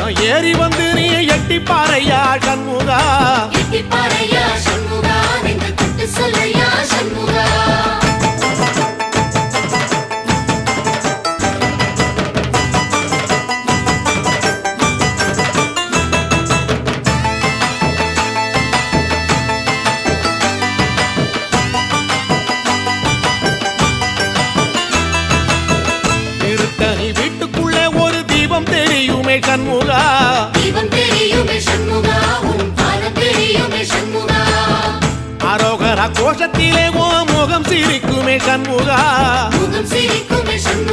ரதம் ஏறி வந்து நீ எட்டி பாறையா சண்முகா, எட்டி பாறையா சண்முகா, என்று தொட்டு சொல்லையா சண்முகா. திருத்தணி வீட்டுக்குள்ளே ஒரு தீபம் தெரியுமே சண்முகா, தீபம் தெரியுமே சண்முகா, உன் பாதம் தெரியுமே சண்முகா. அரோகரா கோஷத்திலே ஓ முகம் சிரிக்குமே சண்முகா, முகம் சிரிக்குமே சண்முகா.